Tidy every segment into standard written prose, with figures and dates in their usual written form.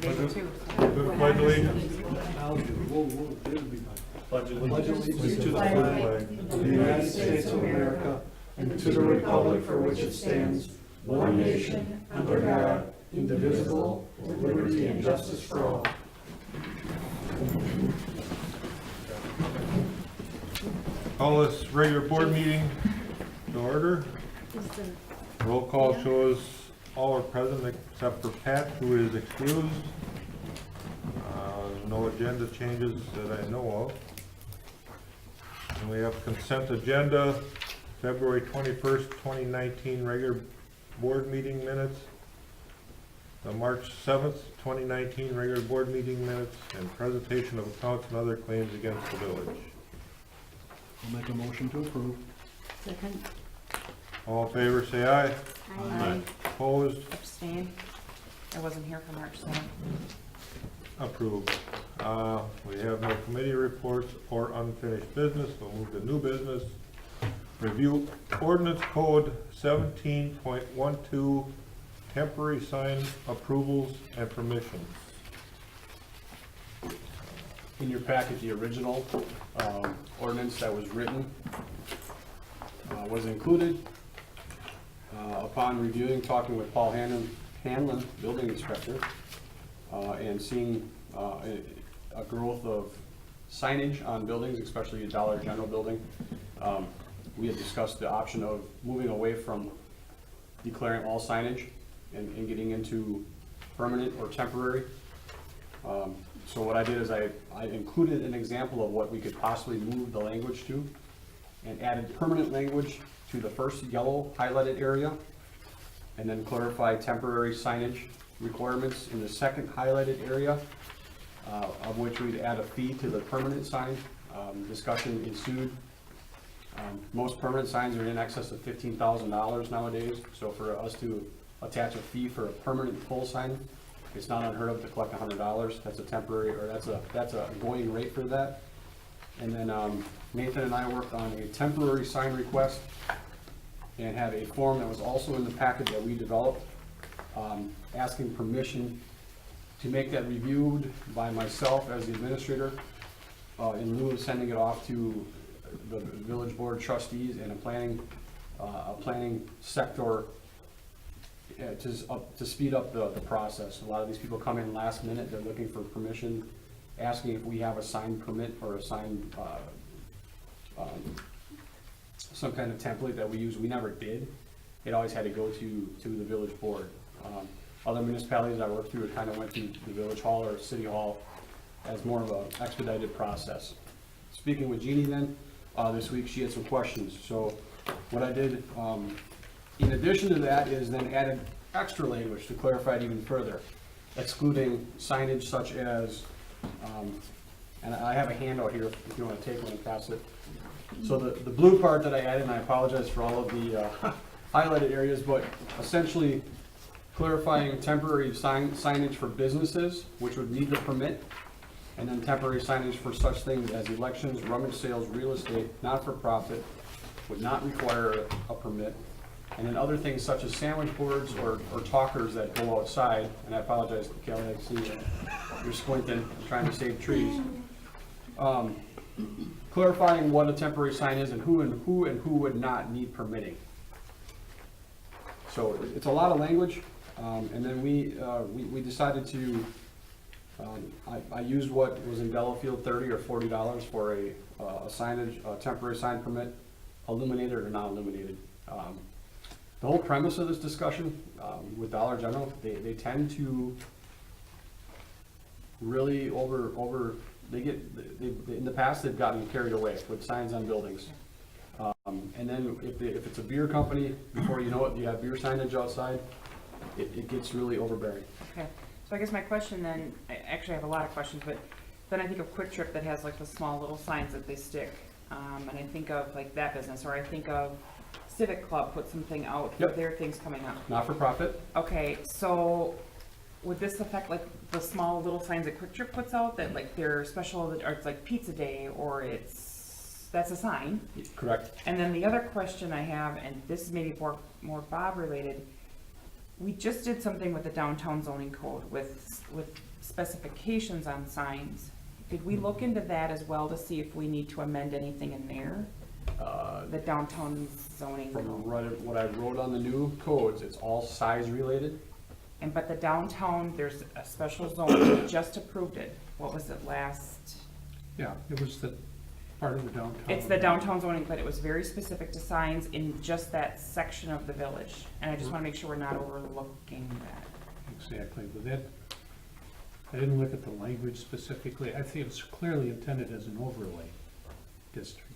They do too. To the pledge allegiance. Pledge allegiance to the flag of the United States of America and to the republic for which it stands, one nation, under God, indivisible, with liberty and justice for all. Call this regular board meeting to order. Roll call shows all are present except for Pat, who is excused. No agenda changes that I know of. And we have consent agenda, February 21st, 2019 regular board meeting minutes, the March 7th, 2019 regular board meeting minutes, and presentation of accounts and other claims against the village. I'll make a motion to approve. Second. All in favor, say aye. Aye. Opposed? Abstain. I wasn't here for March 7th. Approved. We have no committee reports or unfinished business. We'll move to new business. Review ordinance code 17.12, temporary sign approvals and permissions. In your packet, the original ordinance that was written was included. Upon reviewing, talking with Paul Hanlon, building inspector, and seeing a growth of signage on buildings, especially a Dollar General building, we had discussed the option of moving away from declaring all signage and getting into permanent or temporary. So what I did is I included an example of what we could possibly move the language to, and added permanent language to the first yellow highlighted area, and then clarify temporary signage requirements in the second highlighted area, of which we'd add a fee to the permanent sign. Discussion ensued. Most permanent signs are in excess of $15,000 nowadays, so for us to attach a fee for a permanent pole sign, it's not unheard of to collect $100. That's a temporary, or that's a going rate for that. And then Nathan and I worked on a temporary sign request and had a form that was also in the packet that we developed, asking permission to make that reviewed by myself as the administrator, in lieu of sending it off to the village board trustees and a planning sector, to speed up the process. A lot of these people come in last minute, they're looking for permission, asking if we have a sign permit or a sign, some kind of template that we use. We never did. It always had to go to the village board. Other municipalities I worked through, it kind of went to the village hall or city hall as more of an expedited process. Speaking with Jeannie then, this week she had some questions. So what I did, in addition to that, is then added extra language to clarify it even further, excluding signage such as, and I have a handout here if you want to take one and pass it. So the blue part that I added, and I apologize for all of the highlighted areas, but essentially clarifying temporary signage for businesses, which would need the permit, and then temporary signage for such things as elections, rummage sales, real estate, not-for-profit, would not require a permit. And then other things such as sandwich boards or talkers that go outside, and I apologize, Kelly, I see you're squinting, I'm trying to save trees. Clarifying what a temporary sign is and who would not need permitting. So it's a lot of language, and then we decided to, I used what was in Delafield, $30 or $40 for a temporary sign permit, illuminated or not illuminated. The whole premise of this discussion with Dollar General, they tend to really in the past they've gotten carried away with signs on buildings. And then if it's a beer company, before you know it, you have beer signage outside, it gets really overbearing. Okay, so I guess my question then, I actually have a lot of questions, but then I think of Quick Trip that has like the small little signs that they stick. And I think of like that business, or I think of Civic Club put something out for Yep. their things coming up. Not for profit. Okay, so would this affect like the small little signs that Quick Trip puts out that like they're special, or it's like pizza day, or that's a sign? Correct. And then the other question I have, and this is maybe more Bob related, we just did something with the downtown zoning code with specifications on signs. Did we look into that as well to see if we need to amend anything in there? The downtown zoning From code? what I wrote on the new codes, it's all size related. And, but the downtown, there's a special zone, we just approved it. What was it last? Yeah, it was the part of the downtown. It's the downtown zoning, but it was very specific to signs in just that section of the village. And I just wanna make sure we're not overlooking that. Exactly, but that, I didn't look at the language specifically. I think it's clearly intended as an overlay district.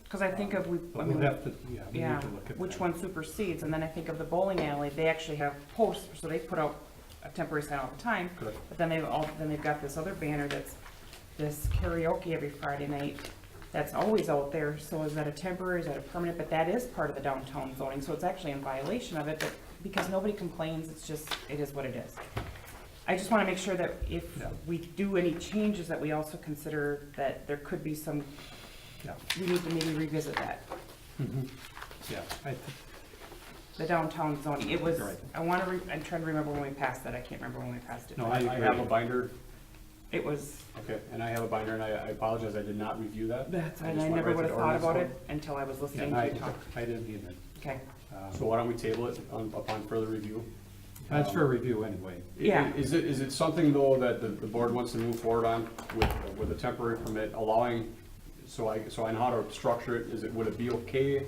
Cause I think of, I But mean, we'll have to, we yeah, need to look at that. which one supersedes, and then I think of the bowling alley, they actually have posts, so they put out a temporary sign all the time. Correct. But then they've got this other banner that's this karaoke every Friday night, that's always out there, so is that a temporary, is that a permanent, but that is part of the downtown zoning, so it's actually in violation of it, but because nobody complains, it's just, it is what it is. I just wanna make sure that if Yeah. we do any changes, that we also consider that there could be some, Yeah, we need to maybe revisit that. yeah, The downtown zoning, it was, Right. I'm trying to remember when we passed that, I can't remember when we passed it. No, I agree. have a binder, It was, okay, and I have a binder, and I apologize, I did not review that. that's, I and just I went never right to would have the thought about it ordinance until I was listening Yeah, to you talk. I didn't either. Okay, So why don't we table it upon further review? That's for review anyway. Yeah. Is it something though that the board wants to move forward on with a temporary permit, allowing, so I know how to structure it, would it be okay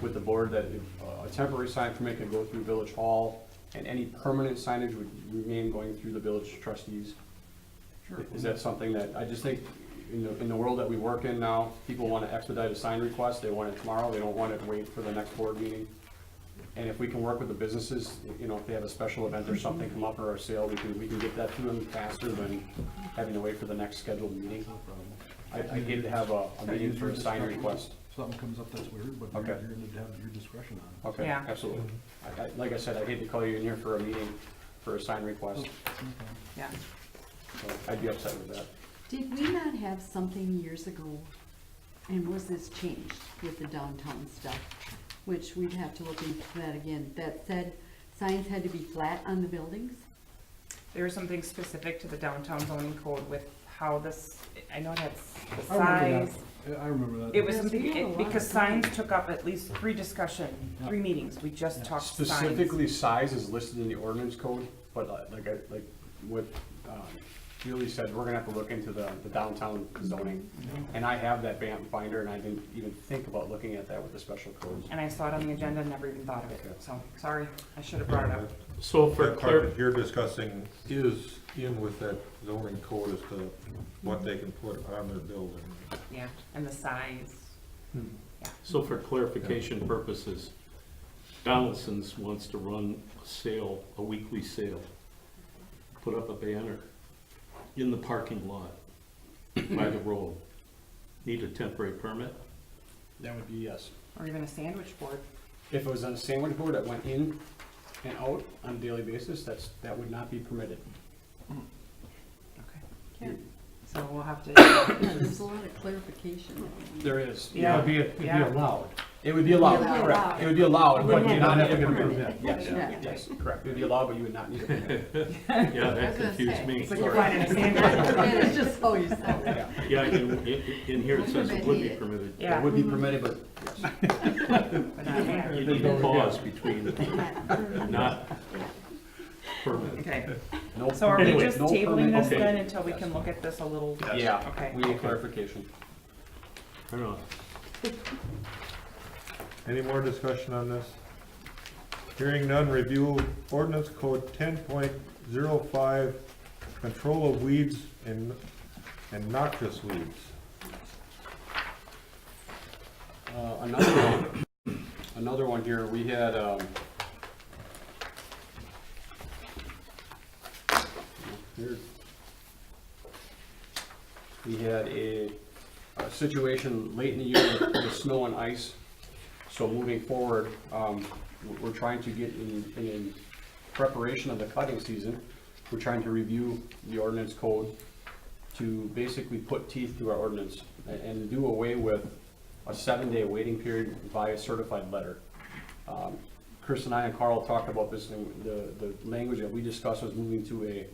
with the board that if, a temporary sign permit could go through Village Hall and any permanent signage would remain going through the village trustees? Is that something that, I just think, in the world that we work in now, people want to expedite a sign request, they want it tomorrow, they don't want it to wait for the next board meeting. And if we can work with the businesses, if they have a special event or something come up or a sale, we can get that to them faster than having to wait for the next scheduled meeting. I hate to have a meeting for a sign request. Something comes up that's weird, but Okay. you're gonna have your discretion on Okay, Yeah. absolutely. Like I said, I hate to call you in here for a meeting for a sign request, it. yeah. so I'd be upset with that. Did we not have something years ago, and was this changed with the downtown stuff? Which we'd have to look into that again, that said signs had to be flat on the buildings? There was something specific to the downtown zoning code with how this, I know it had the I remember size. that. I remember that. It was Yes, something, we had a lot because of signs signs. took up at least three meetings, we just Yeah. talked signs. Specifically, size is listed in the ordinance code, but like what Julie said, we're gonna have to look into the downtown zoning. And I have that binder, and I didn't even think about looking at that with the special codes. And I saw it on the agenda and never even thought of it, so, sorry, I should have brought it up. So for that part that you're discussing is in with that zoning code as to what they can put on their building. Yeah, and the size. So for clarification purposes, Donaldson's wants to run a sale, a weekly sale, put up a banner in the parking lot by the road. Need a temporary permit? That would be yes. Or even a sandwich board. If it was on a sandwich board that went in and out on a daily basis, that would not be permitted. Okay. So we'll have to, There's a lot of clarification. There is. Yeah. It'd be Yeah. allowed. It would be allowed, It would be correct. allowed. It would be allowed, but Wouldn't you have not to need a get a permit. permit. Yes, Yeah. yes, correct. It would be allowed, but you would not need a permit. Yeah, I was that gonna confused say. me. it's like you're finding a sandwich. And it's just how you sell it. Yeah. Yeah, in here it says it would be permitted. Yeah. It would be permitted, but But not here. You need to pause between not permitted. Okay, no. so are we permit- just no tabling permit- this okay. then until we can look at this a little? Yeah, Okay. we need clarification. I don't know. Any more discussion on this? Hearing none, review ordinance code 10.05, control of weeds and noxious weeds. Another one here, we had, here. We had a situation late in the year with snow and ice. So moving forward, we're trying to get in preparation of the cutting season, we're trying to review the ordinance code to basically put teeth to our ordinance and do away with a 7-day waiting period via certified letter. Chris and I and Carl talked about this, and the language that we discussed was moving to a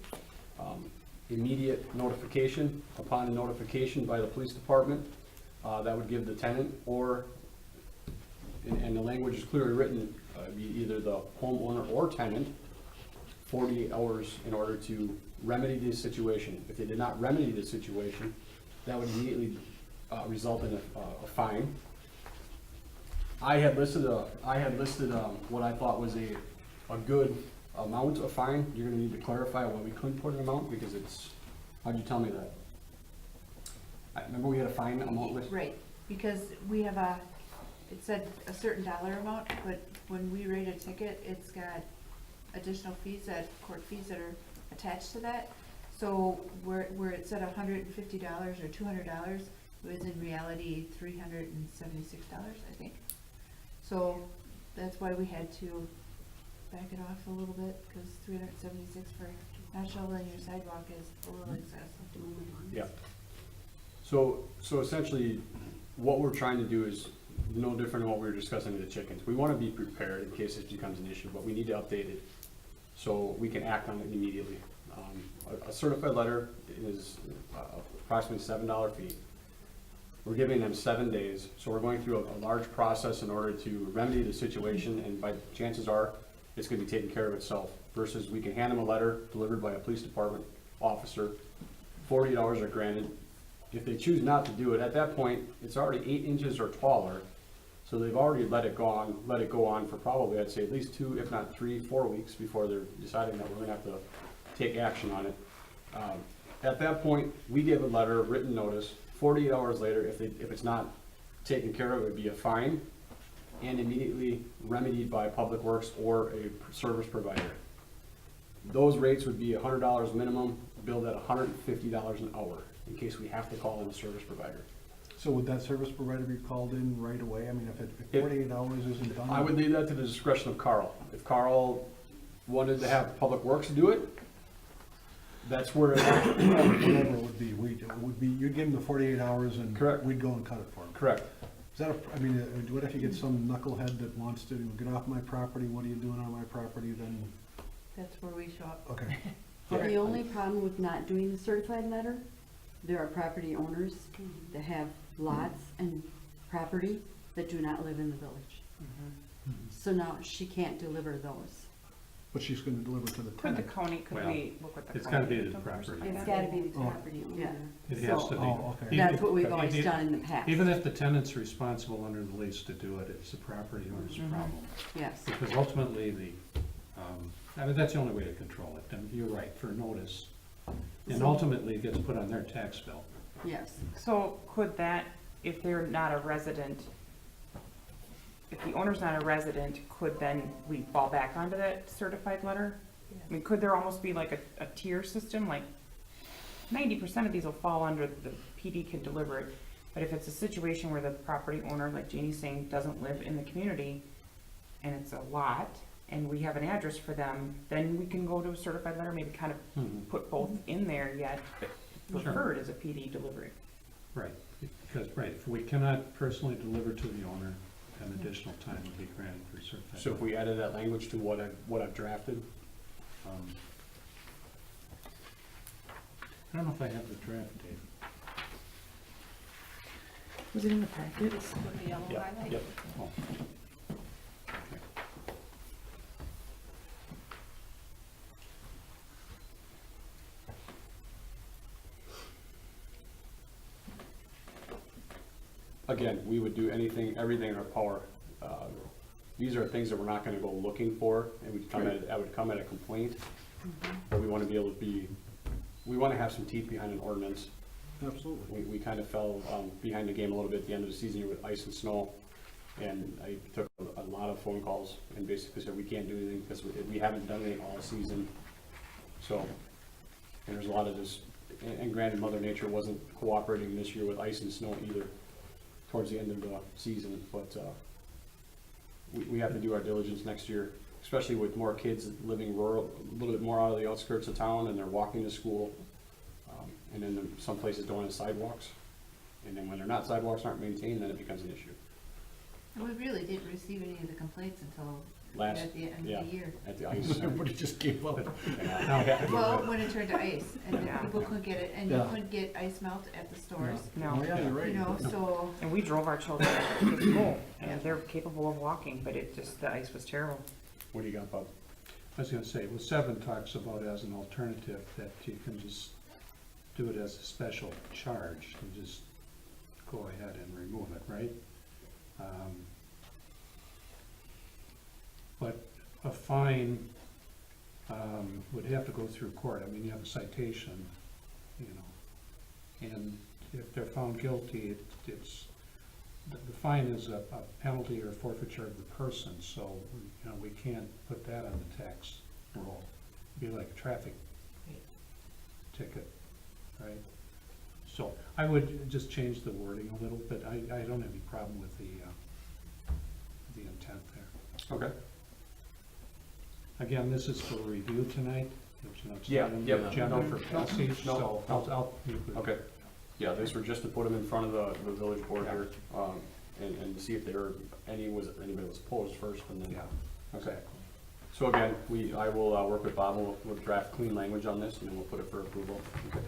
immediate notification upon notification by the police department. That would give the tenant or, and the language is clearly written, be either the homeowner or tenant, 48 hours in order to remedy the situation. If they did not remedy the situation, that would immediately result in a fine. I had listed what I thought was a good amount of fine. You're gonna need to clarify why we couldn't put an amount, because it's, how'd you tell me that? I remember we had a fine amount list. Right, because we have it said a certain dollar amount, but when we rate a ticket, it's got additional fees, court fees that are attached to that. So where it said $150 or $200, it was in reality $376, I think. So that's why we had to back it off a little bit, because $376 for not shoveling your sidewalk is a little excessive. Yeah. So essentially, what we're trying to do is no different than what we were discussing with the chickens. We want to be prepared in case it becomes an issue, but we need to update it so we can act on it immediately. A certified letter is approximately $7 fee. We're giving them 7 days, so we're going through a large process in order to remedy the situation, and by chances are, it's gonna be taken care of itself, versus we can hand them a letter delivered by a police department officer, 48 hours are granted. If they choose not to do it, at that point, it's already 8 inches or taller, so they've already let it go on for probably, I'd say, at least 2, if not 3, 4 weeks before they're deciding that we're gonna have to take action on it. At that point, we give a letter, written notice. 48 hours later, if it's not taken care of, it would be a fine and immediately remedied by Public Works or a service provider. Those rates would be $100 minimum, billed at $150 an hour, in case we have to call in a service provider. So would that service provider be called in right away? I mean, if 48 hours isn't done? I would leave that to the discretion of Carl. If Carl wanted to have Public Works do it, that's where Whatever it would be, you'd give them the 48 hours and Correct. we'd go and cut it for them. correct. Is that I mean, what if you get some knucklehead that wants to get off my property, what are you doing on my property, then, That's where we show up. okay. The only problem with not doing the certified letter, there are property owners that have lots and property that do not live in the village. So now she can't deliver those. But she's gonna deliver to the Could the tenant. county, could Well, we work with the county? it's gotta be the or property. something like It's that? gotta be the Oh. property owner. Yeah. It has to So- be. Oh, okay. That's what we've always Even- done in the past. Even if the tenant's responsible under the lease to do it, it's the property owner's Mhm. problem. Yes. Because ultimately, I mean, that's the only way to control it, and you're right, for notice. And ultimately, it gets put on their tax bill. Yes. So could that, if they're not a resident, if the owner's not a resident, could then we fall back onto that certified letter? I mean, could there almost be like a tier system, like 90% of these will fall under the PD can deliver it, but if it's a situation where the property owner, like Jeannie's saying, doesn't live in the community, and it's a lot, and we have an address for them, then we can go to a certified letter, maybe kind of put both in there yet, but Sure. preferred as a PD delivery. Right, because, right, if we cannot personally deliver to the owner, an additional time would be granted for certified. So if we added that language to what I've drafted, I don't know if I have the draft, Dave. Was it in the packet? Yep. Oh. Again, we would do everything in our power. These are things that we're not gonna go looking for, and I would come at a complaint. But we wanna be able to we wanna have some teeth behind an ordinance. Absolutely. We kind of fell behind the game a little bit at the end of the season here with ice and snow. And I took a lot of phone calls and basically said, we can't do anything because we haven't done anything all season. So, and there's a lot of this, and granted, Mother Nature wasn't cooperating this year with ice and snow either towards the end of the season, but we have to do our diligence next year, especially with more kids living rural, a little bit more out of the outskirts of town, and they're walking to school. And then some places don't have sidewalks, and then when they're not, sidewalks aren't maintained, then it becomes an issue. And we really didn't receive any of the complaints until last, at the end of yeah, the year. at the ice. Everybody just gave up. Well, when it turned to ice, and Yeah. people couldn't get it, and you Yeah. couldn't get ice melt at the stores, Oh, No, yeah, you're right. you know, so, and we drove our children to school, and they're capable of walking, but it just, the ice was terrible. What do you got, Bob? I was gonna say, well, 7 talks about as an alternative that you can just do it as a special charge and just go ahead and remove it, right? But a fine would have to go through court. I mean, you have a citation, you know, and if they're found guilty, the fine is a penalty or forfeiture of the person, so, you know, we can't put that on the tax roll. It'd be like a traffic ticket, right? So I would just change the wording a little bit. I don't have any problem with the intent there. Okay. Again, this is for review tonight. You know, it's Yeah, not in yep. the agenda for No, passage, no, so no. I'll meet with. Okay. Yeah, these were just to put them in front of the village board here, and to see if there were anybody was opposed first, and then. Yeah. Okay. So again, I will work with Bob, and we'll draft clean language on this, and then we'll put it for approval. Okay.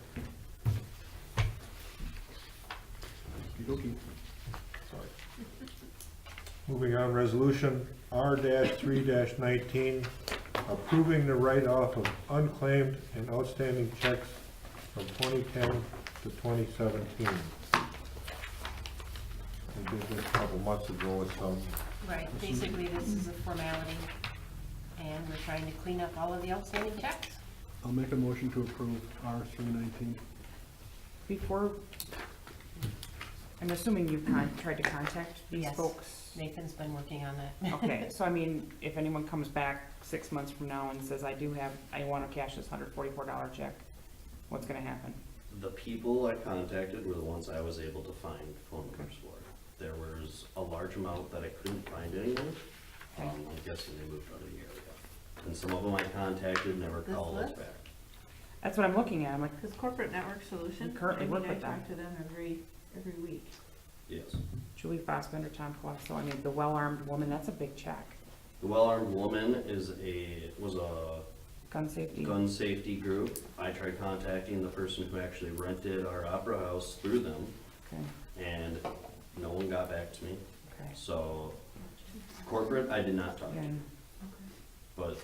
Okey-dokey. Sorry. Moving on, resolution R-3-19, approving the write-off of unclaimed and outstanding checks from 2010 to 2017. We did this a couple months ago with some. Right, basically this is a formality, and we're trying to clean up all of the outstanding checks. I'll make a motion to approve R-319. Before, I'm assuming you tried to contact these Yes. folks? Nathan's been working on that. Okay, so I mean, if anyone comes back 6 months from now and says, I want to cash this $144 check, what's gonna happen? The people I contacted were the ones I was able to find phone numbers for. There was a large amount that I couldn't find anywhere. Okay. I'm guessing they moved out of the area. And some of them I contacted never This called us list? back. That's what I'm looking at, I'm like, because Corporate Network Solution, We currently I mean, work I with them. talk to them every week. Yes. Julie Fossbender, Tom Colasso, I mean, the well-armed woman, that's a big check. The Well-Armed Woman was a Gun safety. gun safety group. I tried contacting the person who actually rented our Opera House through them, Okay, and no one got back to me. okay. So corporate, I did not talk to, Again, but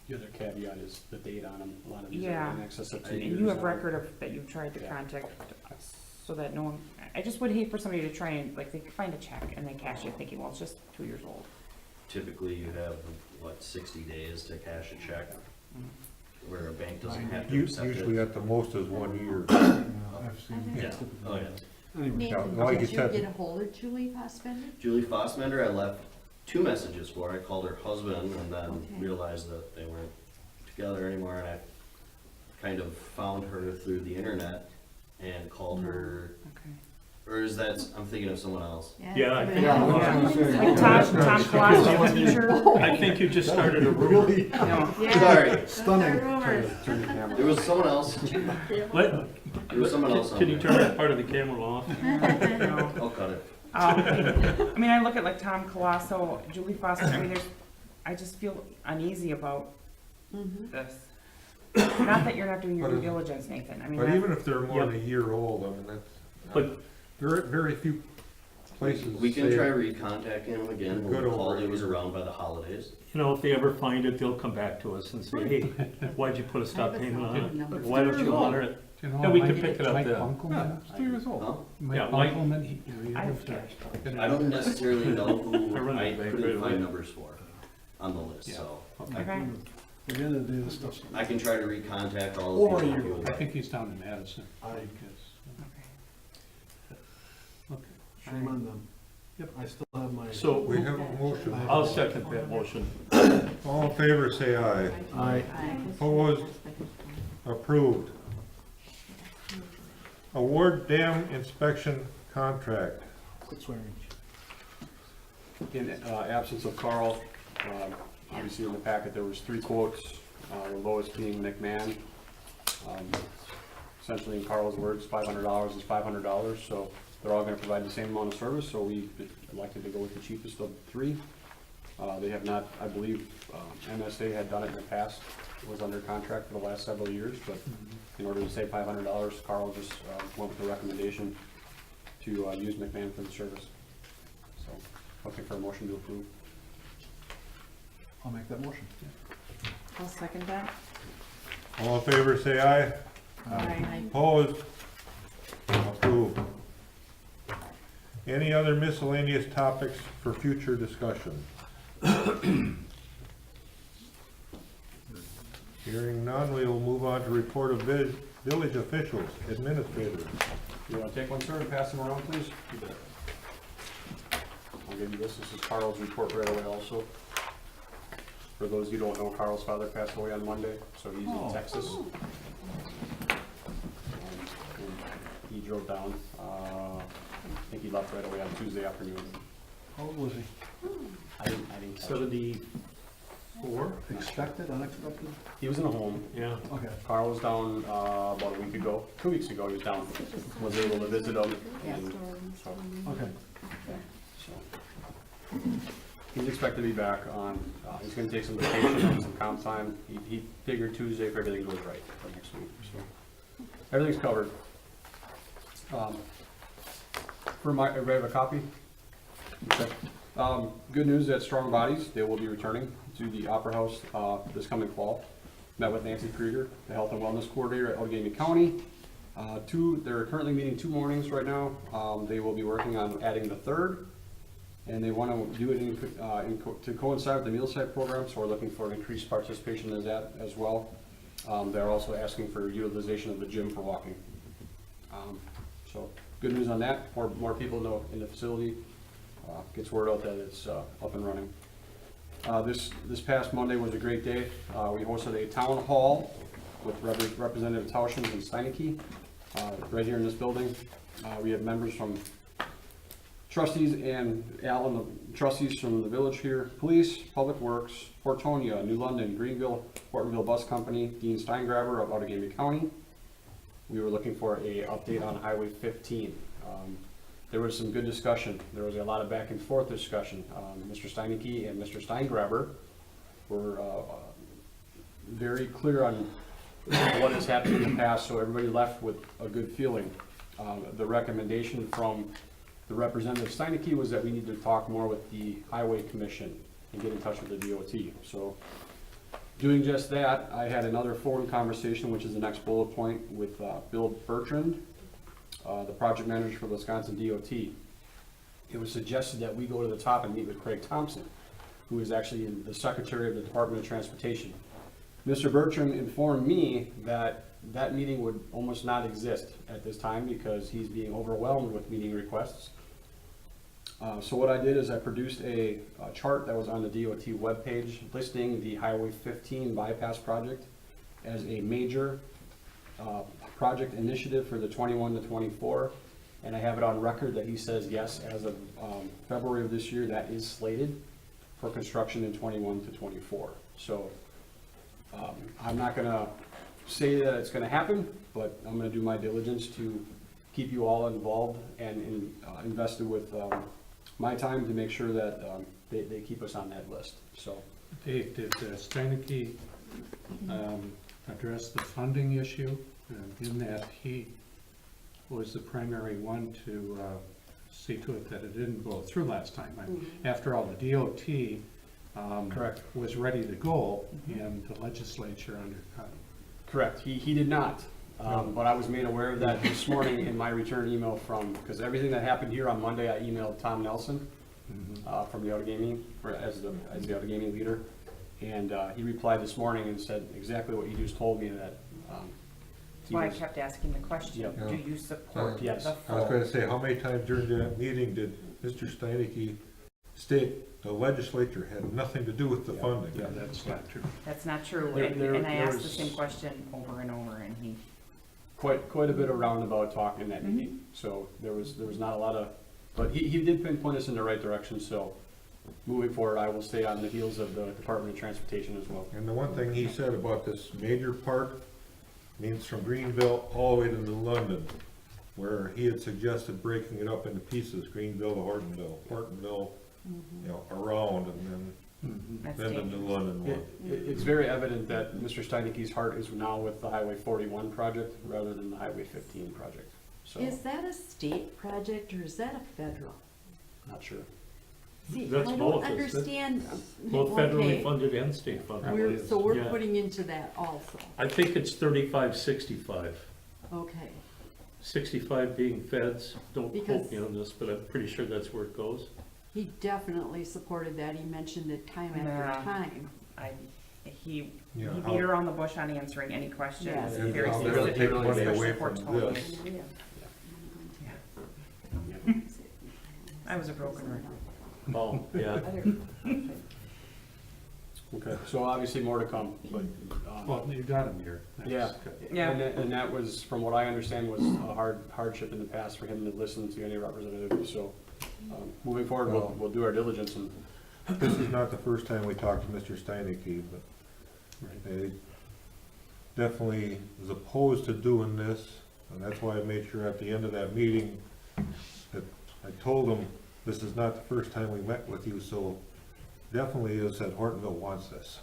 The other caveat is the date on them. A lot of these are Yeah. in excess of 2 and years. you have now. record of, that you've tried to Yeah. contact us, so that no one, I just would hate for somebody to try and, like, they find a check and they cash it thinking, well, it's just 2 years old. typically you have, 60 days to cash a check, where a bank doesn't have to U- accept it. Usually at the most is 1 year. I've seen. Yeah, oh yeah. Anyway, Nathan, like you did you said- get a hold of Julie Fossbender? Julie Fossbender, I left 2 messages for. I called her husband and then Okay. realized that they weren't together anymore, and I kind of found her through the internet and called her, Okay. or is that, I'm thinking of someone else. Yeah, I think, Yeah, I was gonna say. Like Tom Colasso, teacher? I think you just started a rumor. Really No. Yeah. Sorry, That's Stunning. our rumors. Turn the camera. there was someone else. Let, There was someone else on can you there. turn that part of the camera off? No. I'll cut it. I mean, I look at like Tom Colasso, Julie Foster, I mean, I just feel uneasy about Mm-hmm. this. Not that you're not doing your But due it- diligence, Nathan, I mean, But that- even if they're more than a year old, I mean, that's. But- Very, very few places. We can say- try recontacting him again. Good We'll call over it a was year. around by the holidays. You know, if they ever find it, they'll come back to us and say, hey, why'd you put a stop payment on it? Why don't you honor it? You know, Yeah, we Mike- can pick it up Mike then. Bunkelman, It's 2 years old. Huh? Mike Yeah, Mike- Bunkelman, he I was have there. I don't necessarily know who I run the I bank right couldn't away. find numbers for on the list, Yeah. so okay, At the end of the day, this stuff's. I can try to recontact all Over of a the year. people. I think he's down in Madison. I, okay. shame on them. Yep, I still have my. So We have a motion. I'll second that motion. All in favor, say aye. Aye. Opposed? Approved. Award dam inspection contract. Quit swearing. In absence of Carl, obviously in the packet, there was 3 quotes, the lowest being McMahon. Essentially, in Carl's words, $500 is $500, so they're all gonna provide the same amount of service, so we elected to go with the cheapest of the 3. They have not, I believe, MSA had done it in the past, was under contract for the last several years, but in order to save $500, Carl just went with the recommendation to use McMahon for the service. So, looking for a motion to approve. I'll make that motion. I'll second that. All in favor, say aye. Aye. Opposed? Approved. Any other miscellaneous topics for future discussion? Hearing none, we will move on to report of village officials, administrators. You want to take one, sir, and pass them around, please? You bet. I'll give you this. This is Carl's report right away also. For those of you who don't know, Carl's father passed away on Monday, so he's in Texas. And he drove down. I think he left right away on Tuesday afternoon. How old was he? I didn't catch it. 74? Expected, unexpected? He was in a home. Yeah. Okay. Carl was down about a week ago, 2 weeks ago he was down. Was able to visit him. And so, Okay. so. He's expected to be back on, he's gonna take some vacation and some comp time. He figured Tuesday if everything goes right for next week, so. Everything's covered. Everybody have a copy? Okay. Good news at Strong Bodies, they will be returning to the Opera House, this coming fall. Met with Nancy Krieger, the Health and Wellness Coordinator at Outagamie County. They're currently meeting 2 mornings right now. They will be working on adding the 3rd. And they want to do it to coincide with the meal site program, so we're looking for increased participation in that as well. They're also asking for utilization of the gym for walking. So good news on that. More people know in the facility. Gets word out that it's up and running. This past Monday was a great day. We hosted a town hall with Representative Tauschens and Steineke right here in this building. We had members from trustees and Alan, the trustees from the village here, police, public works, Portonia, New London, Greenville, Portonville Bus Company, Dean Steingraber of Outagamie County. We were looking for a update on Highway 15. There was some good discussion. There was a lot of back and forth discussion. Mr. Steineke and Mr. Steingraber were very clear on what has happened in the past, so everybody left with a good feeling. The recommendation from the Representative Steineke was that we need to talk more with the Highway Commission and get in touch with the DOT. So doing just that, I had another phone conversation, which is the next bullet point, with Bill Bertrand, the project manager for Wisconsin DOT. It was suggested that we go to the top and meet with Craig Thompson, who is actually the Secretary of the Department of Transportation. Mr. Bertrand informed me that that meeting would almost not exist at this time because he's being overwhelmed with meeting requests. So what I did is I produced a chart that was on the DOT webpage listing the Highway 15 bypass project as a major project initiative for the 21 to 24. And I have it on record that he says yes, as of February of this year, that is slated for construction in 21 to 24. So I'm not gonna say that it's gonna happen, but I'm gonna do my diligence to keep you all involved and invested with my time to make sure that they keep us on that list, so. Dave, did Steineke address the funding issue? In that he was the primary one to see to it that it didn't go through last time. After all, the DOT Correct. was ready to go and the legislature undercut. Correct, he did not, but I was made aware of that this morning in my return email from, because everything that happened here on Monday, I emailed Tom Nelson from the Outagamie, as the Outagamie leader, and he replied this morning and said exactly what you just told me, that That's why I kept asking the question, Yep. do you support the Yes. full? I was gonna say, how many times during that meeting did Mr. Steineke state the legislature had nothing to do with the funding? Yeah, That's not true. That's not true, There and I asked the was- same question over and over, and he, quite a bit of roundabout talk in that meeting, so there was not a lot of, but he did pinpoint us in the right direction, so moving forward, I will stay on the heels of the Department of Transportation as well. And the one thing he said about this major part means from Greenville all the way to New London, where he had suggested breaking it up into pieces, Greenville to Hortonville, you know, around, and then That's then the dangerous. new one and one. It's very evident that Mr. Steinicke's heart is now with the Highway 41 project rather than the Highway 15 project. So, Is that a state project or is that a federal? not sure. See, That's I both, don't isn't it? understand. Both federally Okay, funded and state funded. we're Yeah. putting into that also. I think it's 35-65. Okay, 65 being feds, don't quote Because- me on this, but I'm pretty sure that's where it goes. he definitely supported that. He mentioned it time Yeah. after time. He Yeah, beat how- around the bush on answering any questions. Yes. And Very how they're specific, gonna take money especially away for from tolling. this. I was a broken record. Oh, yeah. Okay, so obviously more to come, but, Well, you got him here. That's yeah. good. Yeah. And that was, from what I understand, was a hardship in the past for him to listen to any representative, so, moving forward, we'll do our diligence and, This is not the first time we talked to Mr. Steinicke, but he definitely is opposed to doing this, and that's why I made sure at the end of that meeting that I told him, this is not the first time we met with you, so definitely is that Hortonville wants this.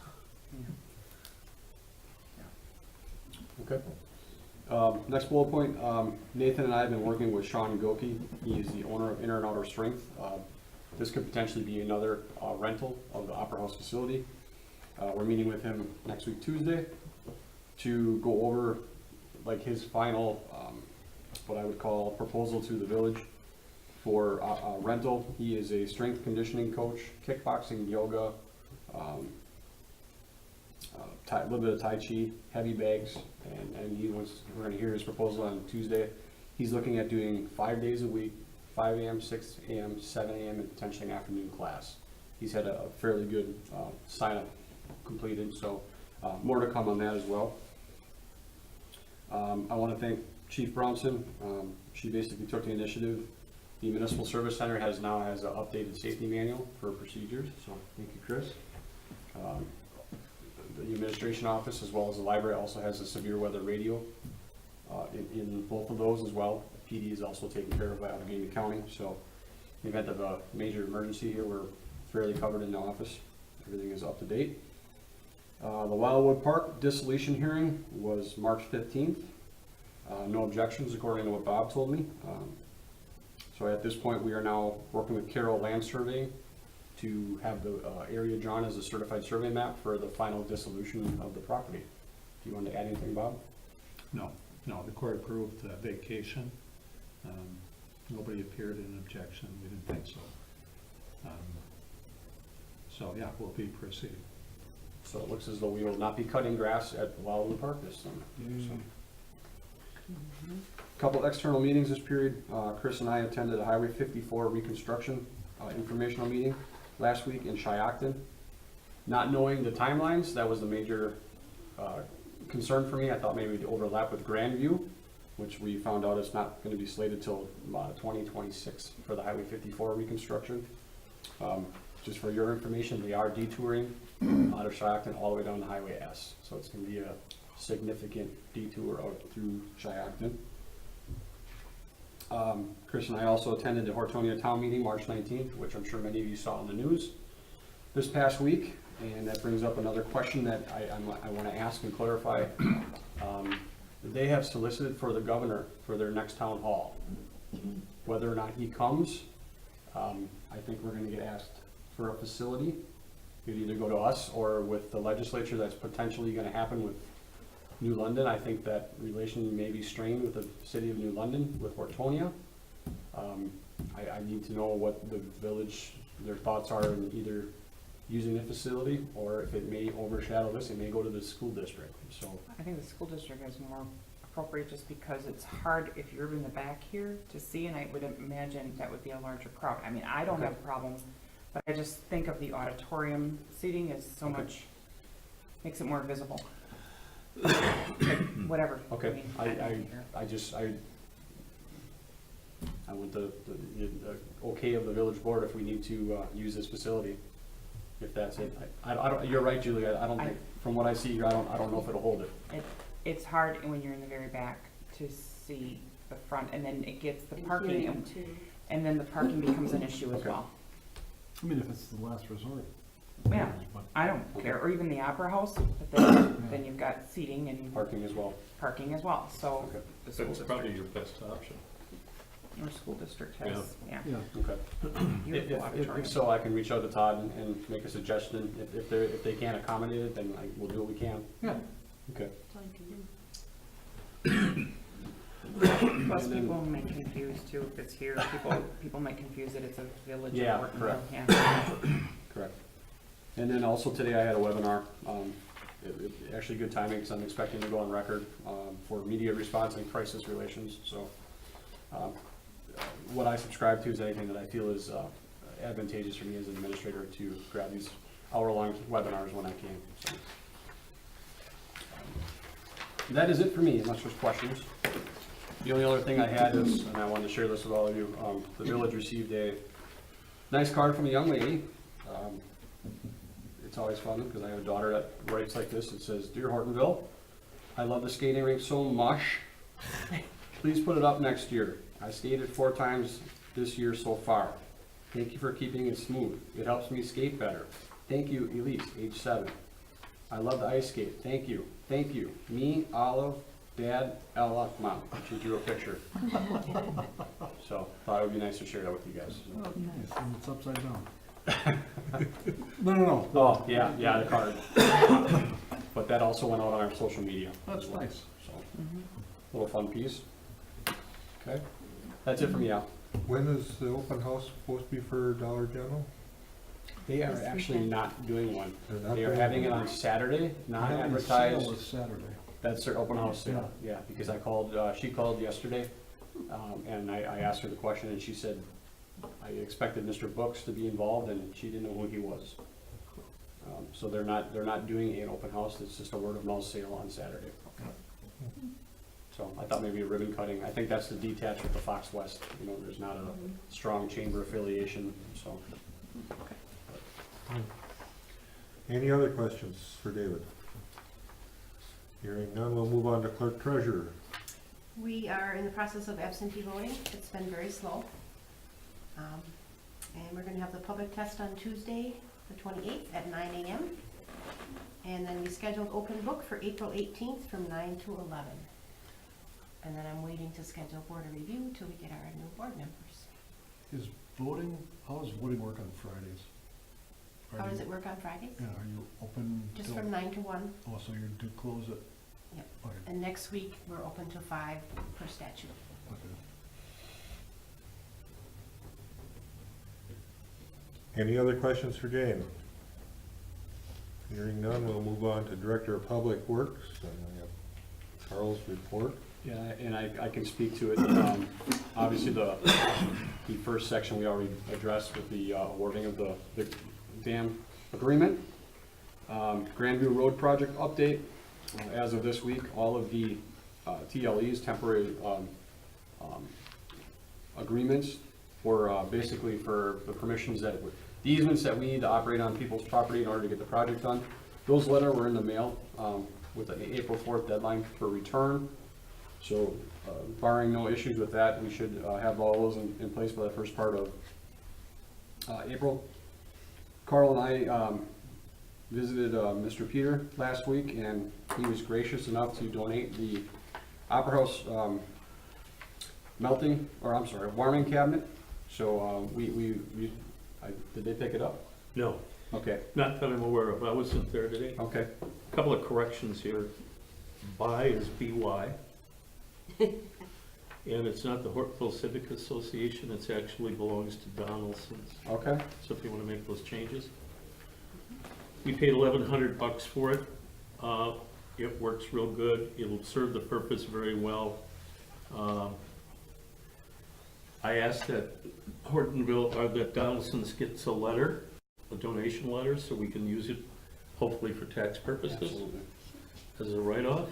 okay. Next bullet point, Nathan and I have been working with Sean Gilkey. He is the owner of Inner and Outer Strength. This could potentially be another rental of the Opera House facility. We're meeting with him next week, Tuesday, to go over like his final, what I would call proposal to the village for rental. He is a strength conditioning coach, kickboxing, yoga, a little bit of Tai Chi, heavy bags, and we're gonna hear his proposal on Tuesday. He's looking at doing 5 days a week, 5 a.m., 6 a.m., 7 a.m., and potentially an afternoon class. He's had a fairly good sign-up completed, so more to come on that as well. I want to thank Chief Brownson. She basically took the initiative. The Municipal Service Center now has an updated safety manual for procedures, so thank you, Chris. The administration office, as well as the library, also has a severe weather radio in both of those as well. PD is also taken care of by Allegheny County, so in the event of a major emergency here, we're fairly covered in the office. Everything is up to date. The Wildwood Park dissolution hearing was March 15th. No objections according to what Bob told me. So at this point, we are now working with Carroll Land Surveying to have the area drawn as a certified survey map for the final dissolution of the property. Do you want to add anything, Bob? No, the court approved the vacation. Nobody appeared in objection, we didn't think so. So, yeah, we'll be proceeding. So it looks as though we will not be cutting grass at Wildwood Park this summer. So. Couple external meetings this period. Chris and I attended a Highway 54 reconstruction informational meeting last week in Shiocton. Not knowing the timelines, that was the major concern for me. I thought maybe it'd overlap with Grandview, which we found out is not going to be slated till 2026 for the Highway 54 reconstruction. Just for your information, they are detouring out of Shiocton all the way down to Highway S. So it's going to be a significant detour out through Shiocton. Chris and I also attended the Hortonia Town Meeting March 19th, which I'm sure many of you saw in the news this past week. And that brings up another question that I want to ask and clarify. They have solicited for the governor for their next town hall. Whether or not he comes, I think we're going to get asked for a facility. It would either go to us or with the legislature. That's potentially going to happen with New London. I think that relation may be strained with the city of New London, with Hortonia. I need to know what the village, their thoughts are in either using the facility, or if it may overshadow this, it may go to the school district, so. I think the school district is more appropriate just because it's hard if you're in the back here to see, and I would imagine that would be a larger crowd. I mean, I don't have a problem, but I just think of the auditorium seating as so much, makes it more visible. Whatever. Okay, I mean, I want the okay of the village board if we need to use this facility, if that's it. I don't, you're right, Julie, I don't think, from what I see here, I don't know if it'll hold it. It's hard when you're in the very back to see the front, and then it gets the parking, and then the parking becomes an issue as Okay. well. I mean, if it's the last resort. Yeah, but I don't Okay. care, or even the Opera House, but then you've got seating and Parking as well. parking as well, so. Okay. The school That's probably district, your best option. your school district has, yeah, Yeah, Okay. beautiful If auditorium. so, I can reach out to Todd and make a suggestion. If they can't accommodate it, then we'll do what we can. yeah. Okay. That's all you can do. Plus, And then- people may confuse too, if it's here, people might confuse it, it's a village of Yeah, Ortonville, correct. yeah. Correct. And then also today I had a webinar, actually good timing because I'm expecting to go on record for media response and crisis relations. So what I subscribe to is anything that I feel is advantageous for me as an administrator to grab these hour-long webinars when I can. So that is it for me, unless there's questions. The only other thing I had is, and I wanted to share this with all of you, the village received a nice card from a young lady. It's always fun because I have a daughter that writes like this. It says, "Dear Hortonville, I love the skating rink so much. Please put it up next year. I skated 4 times this year so far. Thank you for keeping it smooth. It helps me skate better. Thank you, Elise, age 7. I love the ice skate. Thank you. Thank you. Me, Olive, Dad, Ella, Mom." She drew a picture. So thought it would be nice to share that with you guys. Oh, nice, and it's upside down. No. Oh, yeah, the card. But that also went out on our social media. That's as well. nice. So, little fun piece. Okay, that's it for me, Al. When is the open house supposed to be for Dollar General? They are This actually weekend. not doing one. They're not They are doing having it one. on Saturday, not Having a advertised. sale is Saturday. That's their open house sale, yeah, because I called, she called yesterday, and I asked her the question, and she said, I expected Mr. Books to be involved, and she didn't know who he was. So they're not doing an open house, it's just a word of mouth sale on Saturday. So I thought maybe a ribbon cutting, I think that's the detached with the Fox West, there's not a strong chamber affiliation, so. Any other questions for David? Hearing none, we'll move on to clerk treasurer. We are in the process of absentee voting. It's been very slow. And we're gonna have the public test on Tuesday, the 28th at 9 a.m. And then we scheduled open book for April 18th from 9 to 11. And then I'm waiting to schedule board of review till we get our new board members. How does voting work on Fridays? Are How does you- it work on Fridays? Yeah, are you open Just till? from 9 to 1. Oh, so you do close it? Yep. Okay, And next week, we're open till 5 per statute. okay. Any other questions for Jane? Hearing none, we'll move on to Director of Public Works, and we have Carl's report. Yeah, and I can speak to it. Obviously, the first section we already addressed with the awarding of the dam agreement. Grandview Road project update. As of this week, all of the TLEs, temporary agreements, were basically for the permissions the easements that we need to operate on people's property in order to get the project done. Those letters were in the mail with an April 4th deadline for return. So barring no issues with that, we should have all those in place by the first part of April. Carl and I visited Mr. Peter last week, and he was gracious enough to donate the Opera House warming cabinet. So did they pick it up? No, Okay, not that I'm aware of. I wasn't there today. okay, Couple of corrections here. Buy is B-Y. And it's not the Hortville Civic Association, it actually belongs to Donaldson's. okay, So if you want to make those changes. We paid $1,100 for it. It works real good. It'll serve the purpose very well. I asked that that Donaldson's gets a letter, a donation letter, so we can use it hopefully for tax purposes absolutely. as a write-off.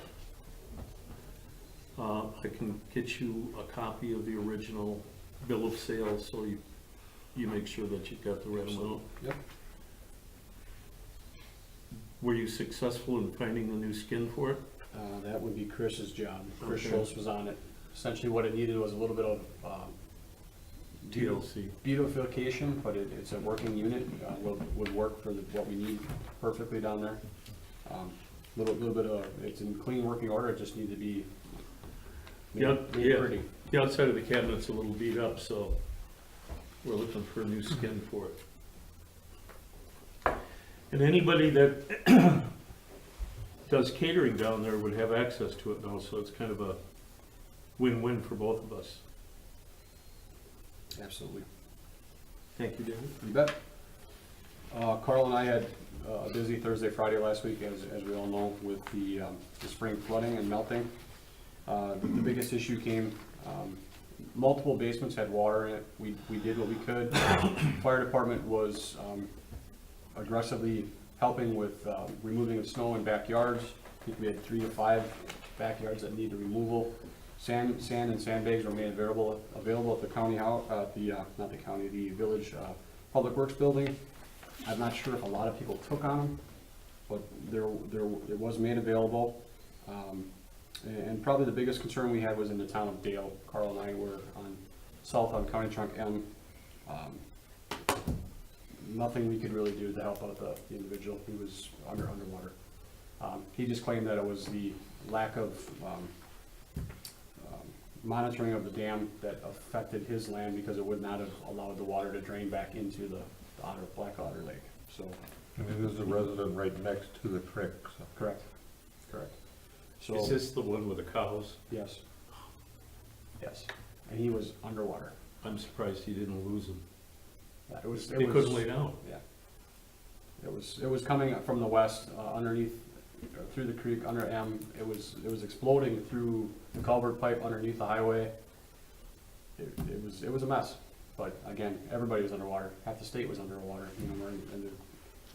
I can get you a copy of the original bill of sale, so you make sure that you've got the right amount. Yep. Were you successful in finding the new skin for it? That would be Chris's job. Chris Okay. Schultz was on it. Essentially what it needed was a little bit of TLC. beautification, but it's a working unit, would work for what we need perfectly down there. Little bit of, it's in clean working order, it just needs to be Yep, made yeah. pretty. The outside of the cabinet's a little beat up, so we're looking for a new skin for it. And anybody that does catering down there would have access to it now, so it's kind of a win-win for both of us. Absolutely. Thank you, David. You bet. Carl and I had a busy Thursday, Friday last week, as we all know, with the spring flooding and melting. The biggest issue came, multiple basements had water in it. We did what we could. Fire department was aggressively helping with removing the snow in backyards. I think we had 3 to 5 backyards that needed removal. Sand and sandbags were made available at the county house, not the county, the village public works building. I'm not sure if a lot of people took on them, but it was made available. And probably the biggest concern we had was in the town of Dale. Carl and I were south on County Trunk M. Nothing we could really do to help out the individual. He was underwater. He just claimed that it was the lack of monitoring of the dam that affected his land, because it would not have allowed the water to drain back into the Black Otter Lake. So, And it is a resident right next to the creek, so. correct. So, Is this the one with the cows? yes. Yes. And he was underwater. I'm surprised he didn't lose them. Yeah, it was. They couldn't lay down. Yeah. It was coming from the west, underneath, through the creek, under M. It was exploding through the culvert pipe underneath the highway. It was a mess. But again, everybody was underwater. Half the state was underwater.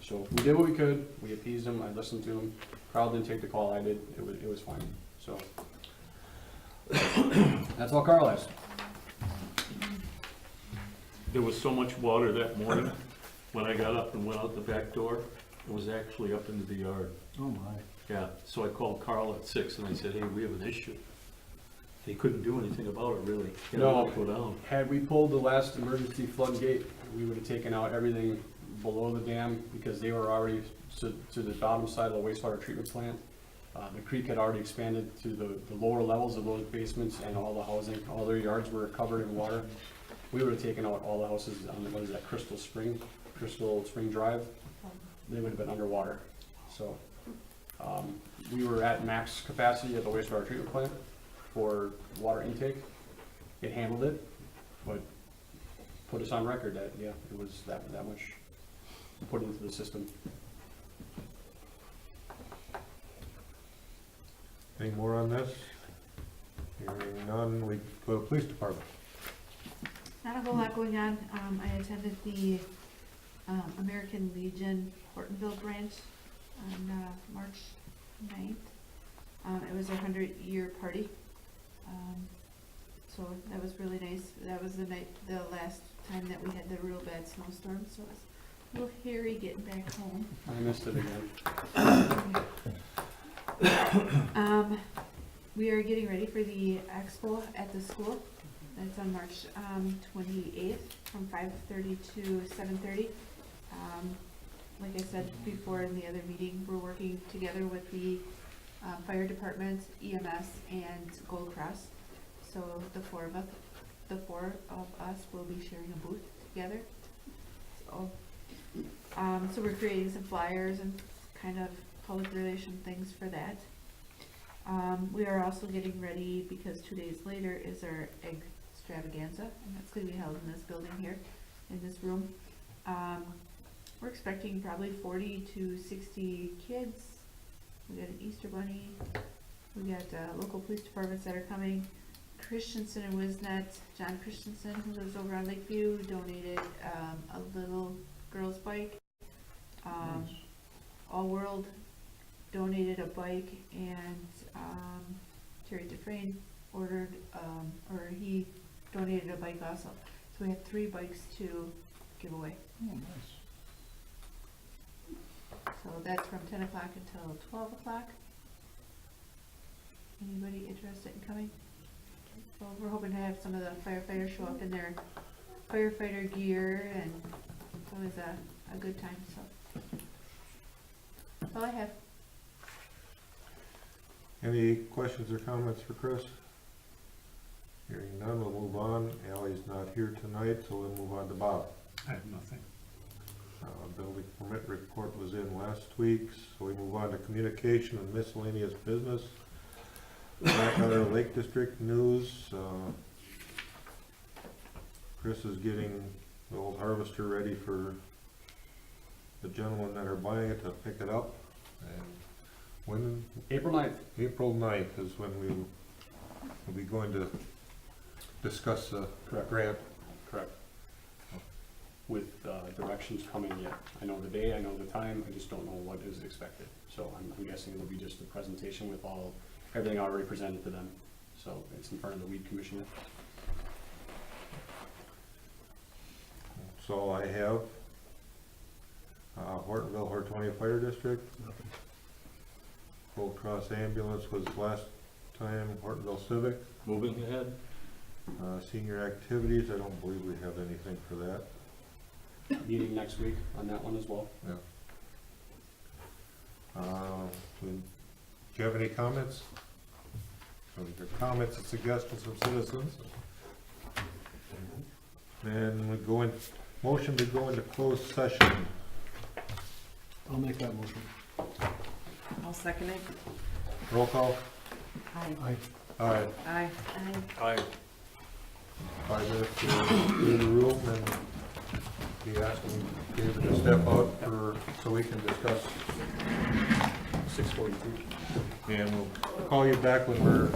So we did what we could. We appeased him. I listened to him. Carl didn't take the call. I did. It was fine. So that's all Carl has. There was so much water that morning, when I got up and went out the back door, it was actually up into the yard. Oh, my. Yeah, so I called Carl at 6 and I said, hey, we have an issue. They couldn't do anything about it, really. They No. let it go down. Had we pulled the last emergency floodgate, we would have taken out everything below the dam, because they were already to the bottom side of the wastewater treatment plant. The creek had already expanded to the lower levels of those basements, and all the housing, all their yards were covered in water. We would have taken out all the houses on, what is that, Crystal Spring Drive. They would have been underwater. So we were at max capacity at the wastewater treatment plant for water intake. It handled it, but put us on record that, yeah, it was that much put into the system. Any more on this? Hearing none, we go to police department. Not a whole lot going on. I attended the American Legion Hortonville branch on March 9th. It was a 100-year party. So that was really nice. That was the last time that we had the real bad snowstorm, so it was a little hairy getting back home. I missed it again. We are getting ready for the expo at the school. That's on March 28th from 5:30 to 7:30. Like I said before in the other meeting, we're working together with the fire department, EMS, and Gold Cross. So the four of us will be sharing a booth together. So we're creating some flyers and kind of public relation things for that. We are also getting ready, because 2 days later is our egg extravaganza, and that's going to be held in this building here, in this room. We're expecting probably 40 to 60 kids. We got an Easter bunny. We got local police departments that are coming. Christensen and Wisnet, John Christensen, who lives over on Lakeview, donated a little girl's bike. All World donated a bike, and Terry Dufresne ordered, or he donated a bike also. So we have 3 bikes to give away. Oh, nice. So that's from 10 o'clock until 12 o'clock. Anybody interested in coming? So we're hoping to have some of the firefighters show up in their firefighter gear, and it's always a good time, so. That's all I have. Any questions or comments for Chris? Hearing none, we'll move on. Ally's not here tonight, so we'll move on to Bob. I have nothing. Building permit report was in last week, so we move on to communication and miscellaneous business. Blackwater Lake District news. Chris is getting the old harvester ready for the gentlemen that are buying it to pick it up. And when, April 9th. April 9th is when we will be going to discuss the grant. Correct. With directions coming yet. I know the day, I know the time, I just don't know what is expected. So I'm guessing it'll be just a presentation with everything already presented to them. So it's in front of the weed commissioner. That's all I have. Hortonville, Hortonia Fire District. Nothing. Gold Cross Ambulance was last time, Hortonville Civic. Moving ahead. Senior activities, I don't believe we have anything for that. Meeting next week on that one as well. Yeah. Do you have any comments? So your comments and suggestions from citizens? Then we go in, motion to go into closed session. I'll make that motion. I'll second it. Roll call. Aye. Aye. Aye. Aye. 5 minutes to leave the room and be asking David to step out so we can discuss. 6:42. And we'll call you back when we're